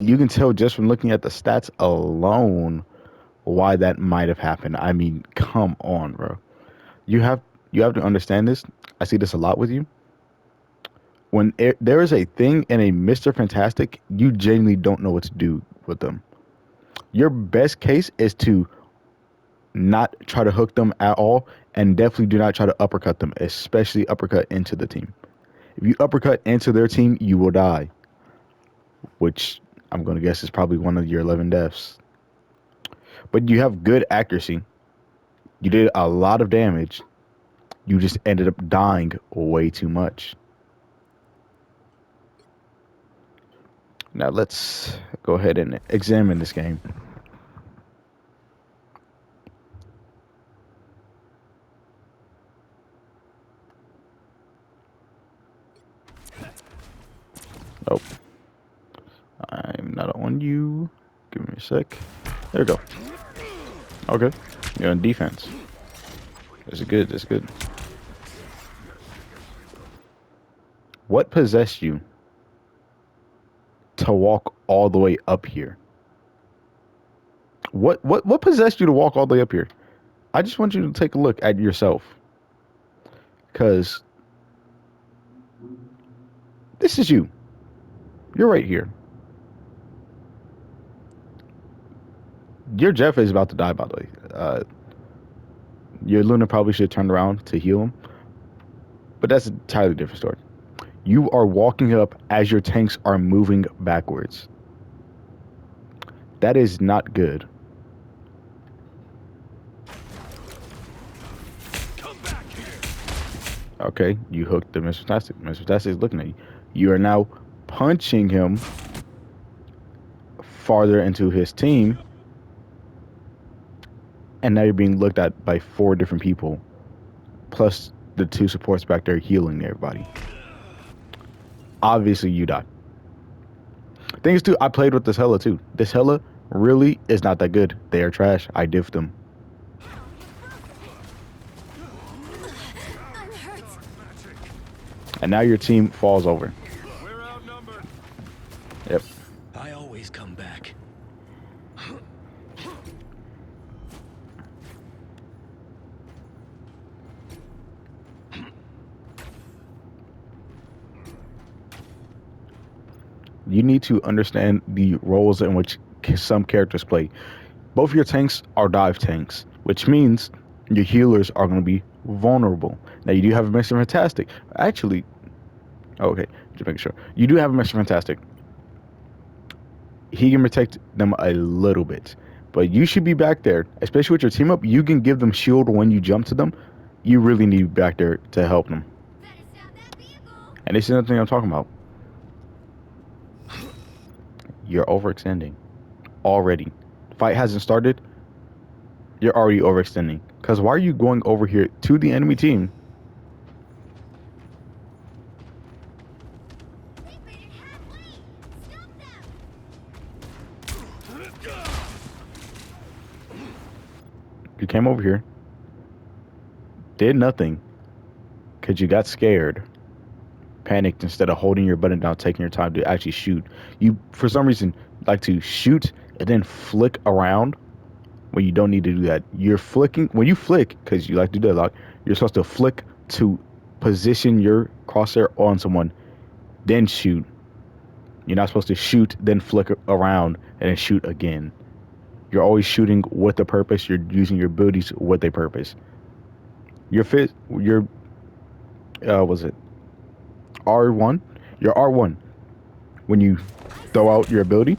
You can tell just from looking at the stats alone why that might have happened. I mean, come on, bro. You have you have to understand this. I see this a lot with you. When there is a thing in a Mr. Fantastic, you genuinely don't know what to do with them. Your best case is to not try to hook them at all, and definitely do not try to uppercut them, especially uppercut into the team. If you uppercut into their team, you will die, which I'm going to guess is probably one of your 11 deaths. But you have good accuracy. You did a lot of damage. You just ended up dying way too much. Now let's go ahead and examine this game. Nope. I'm not on you. Give me a sec. There we go. Okay. You're on defense. That's good. That's good. What possessed you to walk all the way up here? What possessed you to walk all the way up here? I just want you to take a look at yourself. Cause this is you. You're right here. Your Jeff is about to die, by the way. Your Luna probably should have turned around to heal him. But that's an entirely different story. You are walking up as your tanks are moving backwards. That is not good. Okay, you hooked the Mr. Fantastic. Mr. Fantastic is looking at you. You are now punching him farther into his team. And now you're being looked at by 4 different people. Plus the 2 supports back there healing everybody. Obviously, you died. Thing is, too, I played with this Hela, too. This Hela really is not that good. They are trash. I diffed them. And now your team falls over. Yep. I always come back. You need to understand the roles in which some characters play. Both of your tanks are dive tanks, which means your healers are going to be vulnerable. Now, you do have a Mr. Fantastic. Actually, okay, just making sure. You do have a Mr. Fantastic. He can protect them a little bit. But you should be back there, especially with your team up. You can give them shield when you jump to them. You really need to be back there to help them. And this is another thing I'm talking about. You're overextending already. Fight hasn't started. You're already overextending. Because why are you going over here to the enemy team? You came over here, did nothing, because you got scared, panicked instead of holding your button down, taking your time to actually shoot. You, for some reason, like to shoot and then flick around when you don't need to do that. You're flicking, when you flick, because you like to deadlock, you're supposed to flick to position your crosshair on someone, then shoot. You're not supposed to shoot, then flick around, and then shoot again. You're always shooting with a purpose. You're using your abilities with a purpose. Was it R1? Your R1, when you throw out your ability,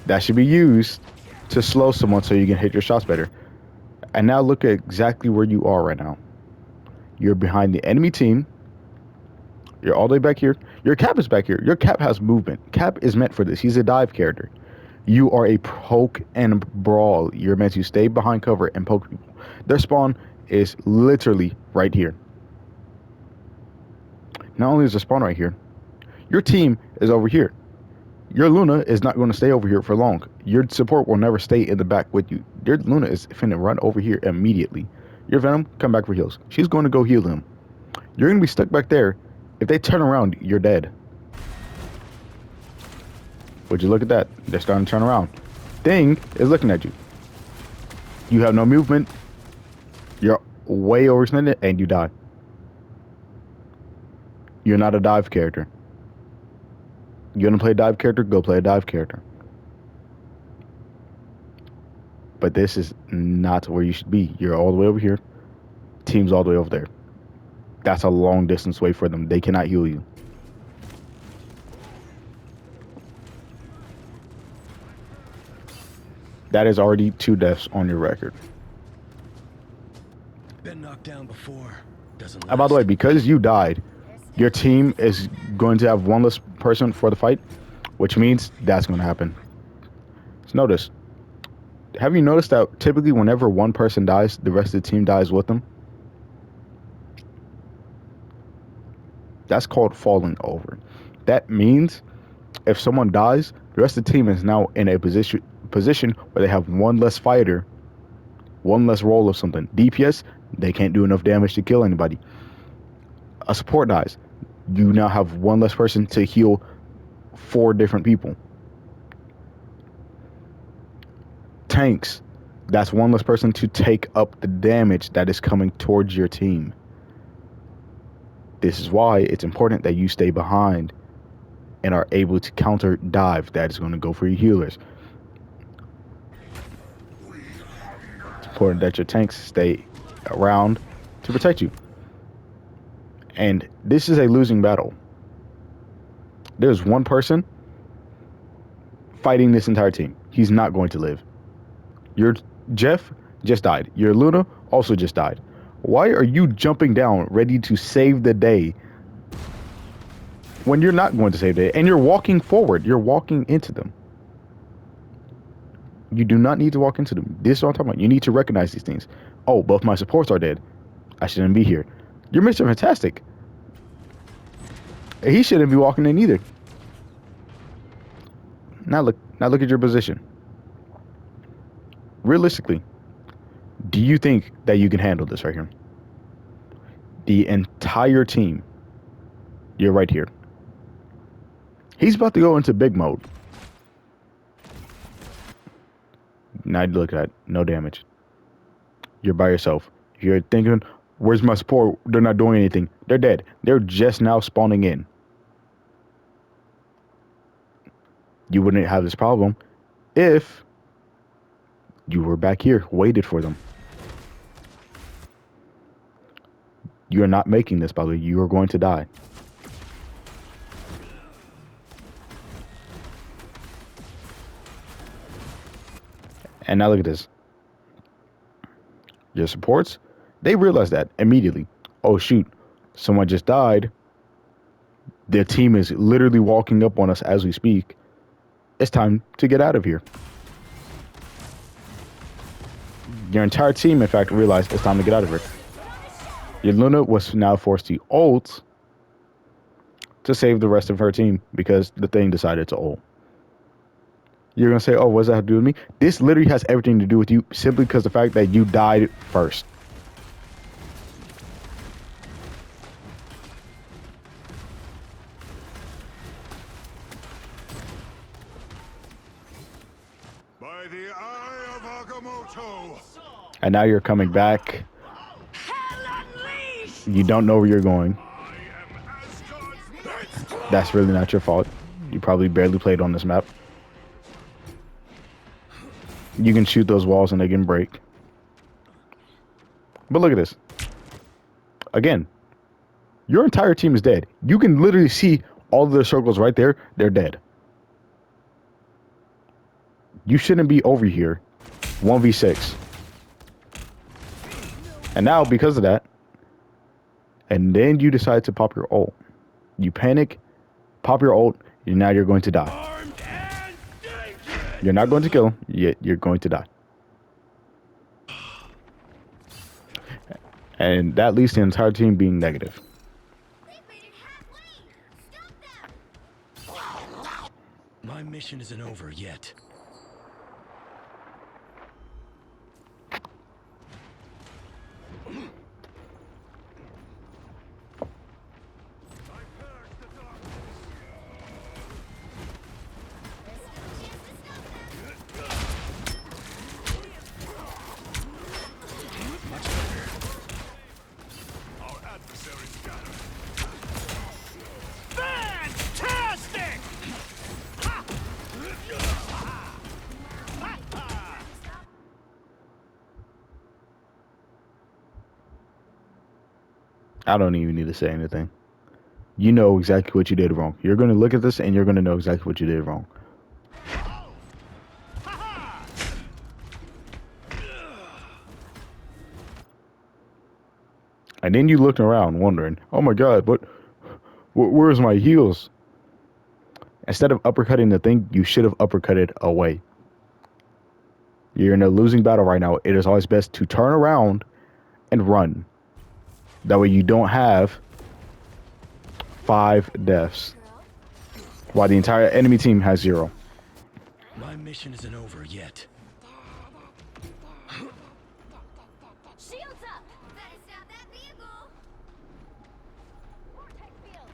that should be used to slow someone so you can hit your shots better. And now look at exactly where you are right now. You're behind the enemy team. You're all the way back here. Your Cap is back here. Your Cap has movement. Cap is meant for this. He's a dive character. You are a poke and brawl. You're meant to stay behind cover and poke people. Their spawn is literally right here. Not only is the spawn right here, your team is over here. Your Luna is not going to stay over here for long. Your support will never stay in the back with you. Your Luna is finna run over here immediately. Your Venom, come back for heals. She's going to go heal him. You're going to be stuck back there. If they turn around, you're dead. Would you look at that? They're starting to turn around. Thing is looking at you. You have no movement. You're way overextended and you die. You're not a dive character. You want to play a dive character? Go play a dive character. But this is not where you should be. You're all the way over here. Team's all the way over there. That's a long distance away for them. They cannot heal you. That is already 2 deaths on your record. Been knocked down before. Doesn't And by the way, because you died, your team is going to have 1 less person for the fight, which means that's going to happen. So notice. Have you noticed that typically whenever 1 person dies, the rest of the team dies with them? That's called falling over. That means if someone dies, the rest of the team is now in a position where they have 1 less fighter, 1 less roll of something. DPS, they can't do enough damage to kill anybody. A support dies. You now have 1 less person to heal 4 different people. Tanks, that's 1 less person to take up the damage that is coming towards your team. This is why it's important that you stay behind and are able to counter dive that is going to go for your healers. It's important that your tanks stay around to protect you. And this is a losing battle. There's 1 person fighting this entire team. He's not going to live. Your Jeff just died. Your Luna also just died. Why are you jumping down ready to save the day when you're not going to save the day? And you're walking forward. You're walking into them. You do not need to walk into them. This is what I'm talking about. You need to recognize these things. Oh, both my supports are dead. I shouldn't be here. You're Mr. Fantastic. He shouldn't be walking in either. Now look at your position. Realistically, do you think that you can handle this right here? The entire team. You're right here. He's about to go into big mode. Now look at that. No damage. You're by yourself. You're thinking, where's my support? They're not doing anything. They're dead. They're just now spawning in. You wouldn't have this problem if you were back here, waited for them. You're not making this, by the way. You are going to die. And now look at this. Your supports, they realize that immediately. Oh, shoot. Someone just died. Their team is literally walking up on us as we speak. It's time to get out of here. Your entire team, in fact, realized it's time to get out of here. Your Luna was now forced to ult to save the rest of her team because the thing decided to ult. You're going to say, oh, what does that have to do with me? This literally has everything to do with you simply because the fact that you died first. By the eye of Agamotto. And now you're coming back. You don't know where you're going. That's really not your fault. You probably barely played on this map. You can shoot those walls and they can break. But look at this. Again, your entire team is dead. You can literally see all of their circles right there. They're dead. You shouldn't be over here 1v6. And now, because of that, and then you decide to pop your ult. You panic, pop your ult, and now you're going to die. You're not going to kill him, yet you're going to die. And that leads to the entire team being negative. My mission isn't over yet. I don't even need to say anything. You know exactly what you did wrong. You're going to look at this and you're going to know exactly what you did wrong. And then you looking around wondering, oh my God, where's my heels? Instead of uppercutting the thing, you should have uppercutted away. You're in a losing battle right now. It is always best to turn around and run. That way you don't have 5 deaths, while the entire enemy team has 0. My mission isn't over yet. Shields up! Better stop that vehicle! Vortex field!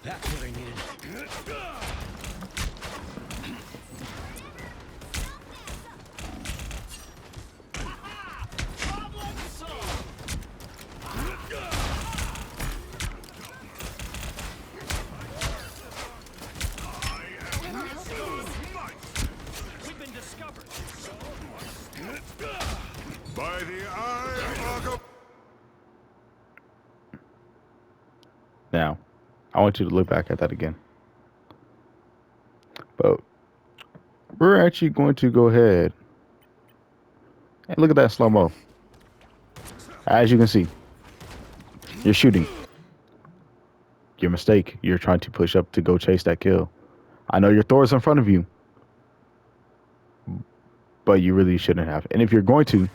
That's what I needed. We've been discovered. By the eye of Agamotto. Now, I want you to look back at that again. But we're actually going to go ahead and look at that slow-mo. As you can see, you're shooting. Your mistake. You're trying to push up to go chase that kill. I know your Thor's in front of you, but you really shouldn't have. And if you're going to,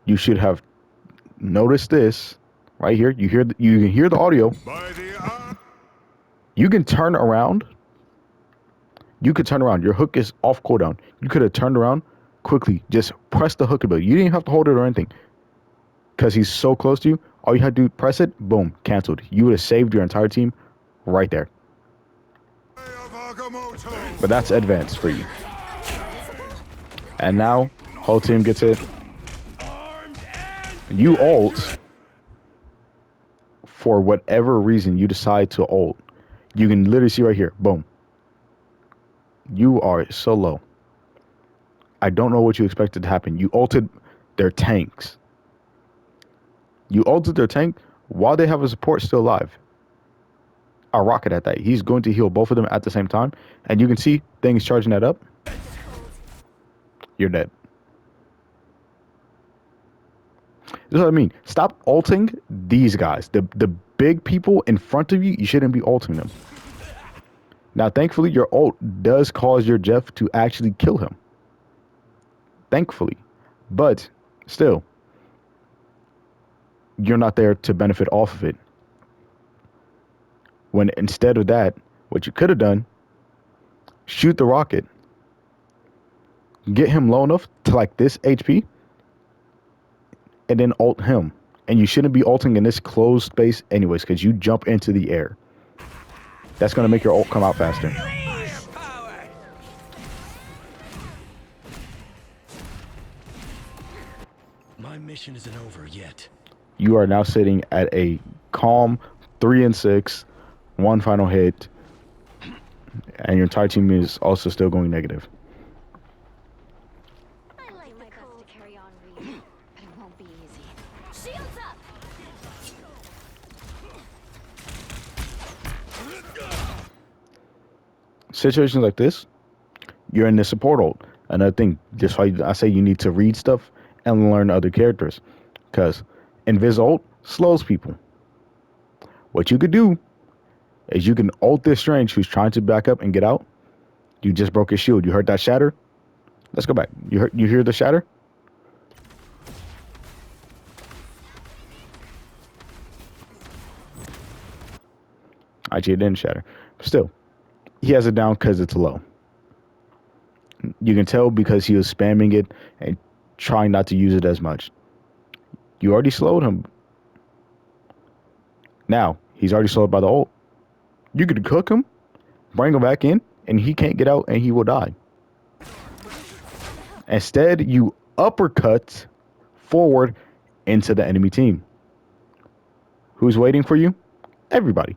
you should have noticed this right here. You can hear the audio. By the eye. You can turn around. You could turn around. Your hook is off cooldown. You could have turned around quickly. Just press the hook ability. You didn't have to hold it or anything. Because he's so close to you. All you had to do, press it, boom, canceled. You would have saved your entire team right there. Eye of Agamotto. But that's advanced for you. And now, whole team gets it. You ult. For whatever reason you decide to ult. You can literally see right here. Boom. You are so low. I don't know what you expected to happen. You ulted their tanks. You ulted their tank while they have a support still alive. A rocket at that. He's going to heal both of them at the same time. And you can see things charging that up. You're dead. This is what I mean. Stop ulting these guys. The big people in front of you, you shouldn't be ulting them. Now, thankfully, your ult does cause your Jeff to actually kill him. Thankfully. But, still, you're not there to benefit off of it. When instead of that, what you could have done, shoot the rocket, get him low enough to like this HP, and then ult him. And you shouldn't be ulting in this closed space anyways, because you jump into the air. That's going to make your ult come out faster. My mission isn't over yet. You are now sitting at a calm 3-6, 1 final hit, and your entire team is also still going negative. I like my best to carry on, Reed, but it won't be easy. Shields up! Situations like this, you're in the support ult. Another thing, just why I say you need to read stuff and learn other characters, because Invis ult slows people. What you could do is you can ult this Strange who's trying to back up and get out. You just broke his shield. You heard that shatter? Let's go back. You hear the shatter? Actually, it didn't shatter. But still, he has it down because it's low. You can tell because he was spamming it and trying not to use it as much. You already slowed him. Now, he's already slowed by the ult. You could cook him, bring him back in, and he can't get out and he will die. Instead, you uppercut forward into the enemy team. Who's waiting for you? Everybody.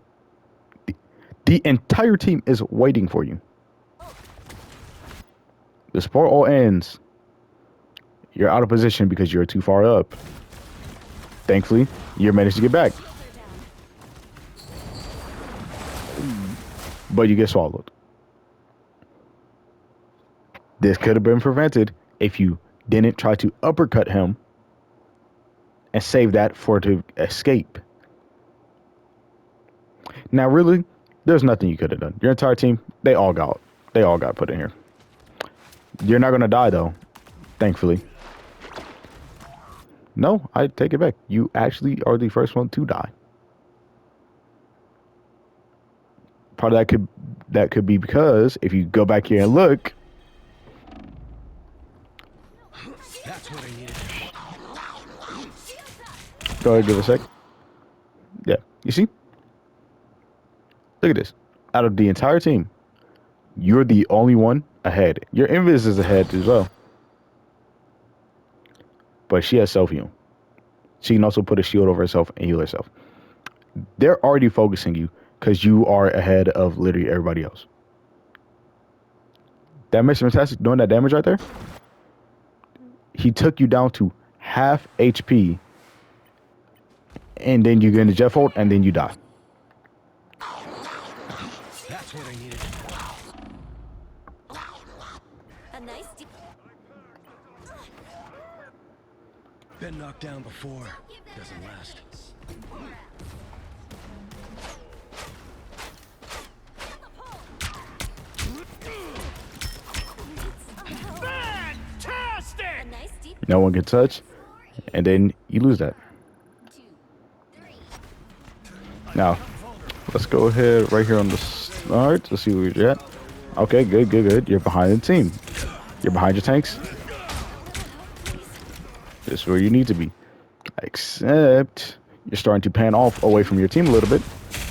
The entire team is waiting for you. The support all ends. You're out of position because you're too far up. Thankfully, you managed to get back, but you get swallowed. This could have been prevented if you didn't try to uppercut him and save that for to escape. Now, really, there's nothing you could have done. Your entire team, they all got put in here. You're not gonna die though, thankfully. No, I take it back. You actually are the first one to die. Part of that could be because if you go back here and look, That's what I needed. go ahead, give it a sec. Yeah, you see? Look at this. Out of the entire team, you're the only one ahead. Your Invis is ahead as well. But she has self-heal. She can also put a shield over herself and heal herself. They're already focusing you because you are ahead of literally everybody else. That Mr. Fantastic doing that damage right there, he took you down to half HP, and then you get into Jeff ult, and then you die. That's what I needed. A nice Been knocked down before. Doesn't last. a nice deep No one can touch, and then you lose that. 2, 3. Now, let's go ahead right here on the start to see where you're at. Okay, good. You're behind the team. You're behind your tanks. This is where you need to be. Except you're starting to pan off away from your team a little bit.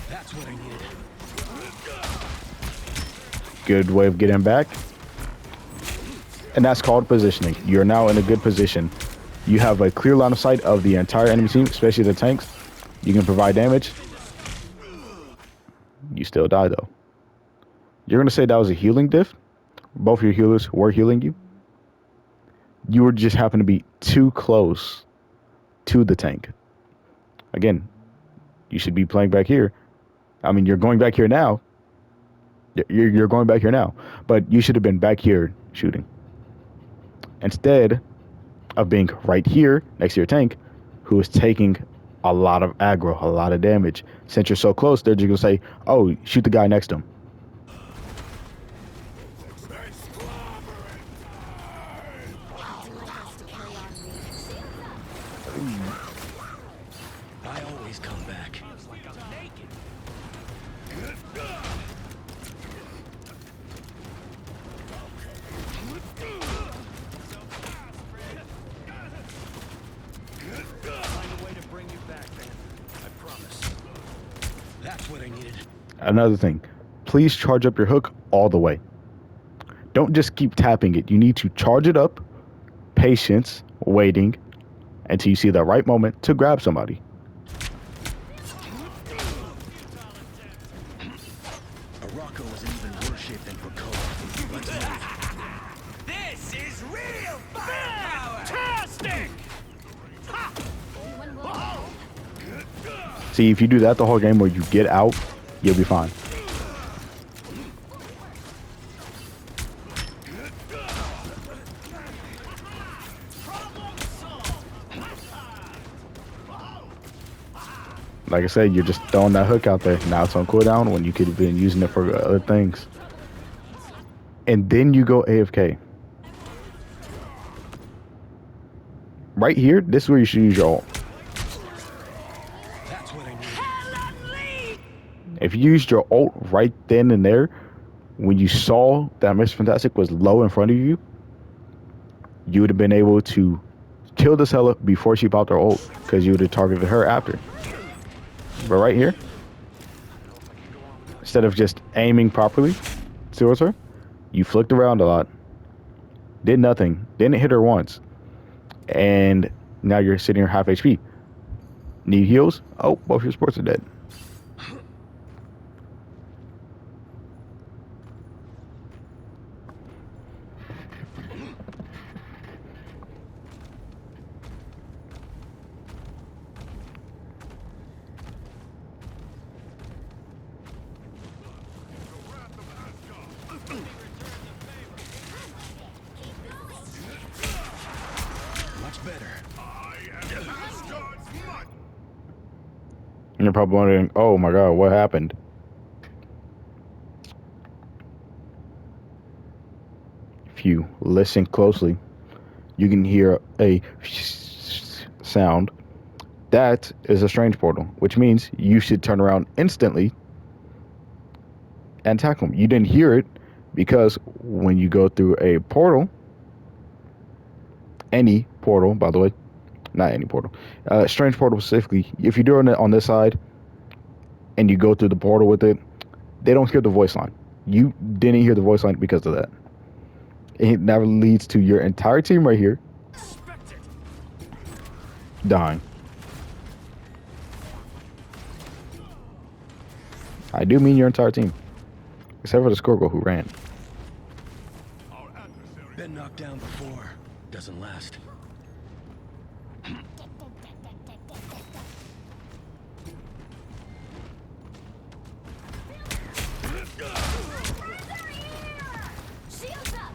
That's what I needed. Good way of getting back. And that's called positioning. You're now in a good position. You have a clear line of sight of the entire enemy team, especially the tanks. You can provide damage. You still die though. You're going to say that was a healing diff? Both your healers were healing you? You were just happen to be too close to the tank. Again, you should be playing back here. I mean, you're going back here now. You're going back here now. But you should have been back here shooting. Instead of being right here next to your tank, who is taking a lot of aggro, a lot of damage. Since you're so close, they're just going to say, oh, shoot the guy next to him. I always come back. Find a way to bring you back, man. I promise. That's what I needed. Another thing, please charge up your hook all the way. Don't just keep tapping it. You need to charge it up, patience, waiting, until you see the right moment to grab somebody. Arako was in even worse shape than Krakoa. Let's move. This is real fantastic! See, if you do that the whole game where you get out, you'll be fine. Like I said, you're just throwing that hook out there. Now it's on cooldown when you could have been using it for other things. And then you go AFK. Right here, this is where you should use your ult. That's what I needed. If you used your ult right then and there, when you saw that Mr. Fantastic was low in front of you, you would have been able to kill this Hela before she popped her ult, because you would have targeted her after. But right here, instead of just aiming properly towards her, you flicked around a lot, did nothing, didn't hit her once, and now you're sitting here half HP. Need heals? Oh, both your supports are dead. And you're probably wondering, oh my god, what happened? If you listen closely, you can hear a sound. That is a strange portal, which means you should turn around instantly and tackle him. You didn't hear it because when you go through a portal, any portal, by the way, not any portal, strange portal specifically, if you're doing it on this side and you go through the portal with it, they don't hear the voice line. You didn't hear the voice line because of that. It never leads to your entire team right here dying. I do mean your entire team, except for the Skorgo who ran. Been knocked down before. Doesn't last. Shields up!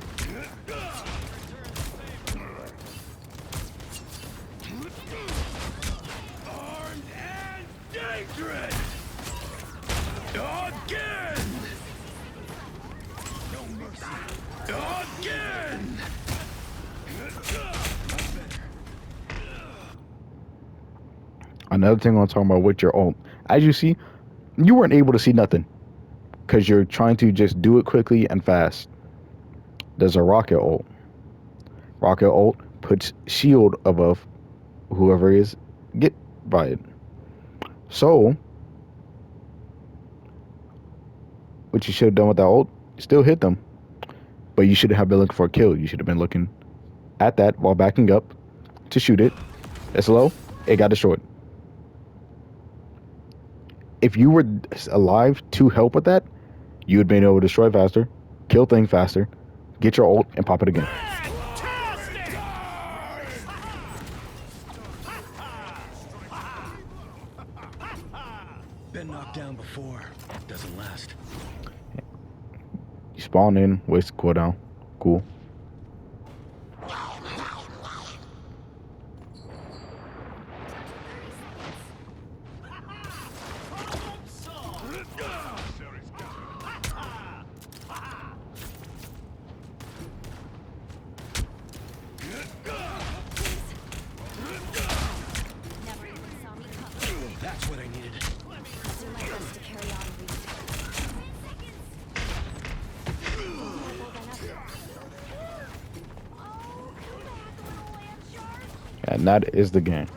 Armed and dangerous! Again! No mercy. Again! Another thing I'm talking about with your ult, as you see, you weren't able to see nothing because you're trying to just do it quickly and fast. There's a rocket ult. Rocket ult puts shield above whoever is get by it. So what you should have done with that ult, still hit them, but you shouldn't have been looking for a kill. You should have been looking at that while backing up to shoot it. It's low. It got destroyed. If you were alive to help with that, you would have been able to destroy faster, kill things faster, get your ult, and pop it again. Fantastic! Been knocked down before. Doesn't last. You spawn in, waste cooldown. Cool. Never even saw me coming. That's what I needed. I'll do my best to carry on, Reed. And that is the game.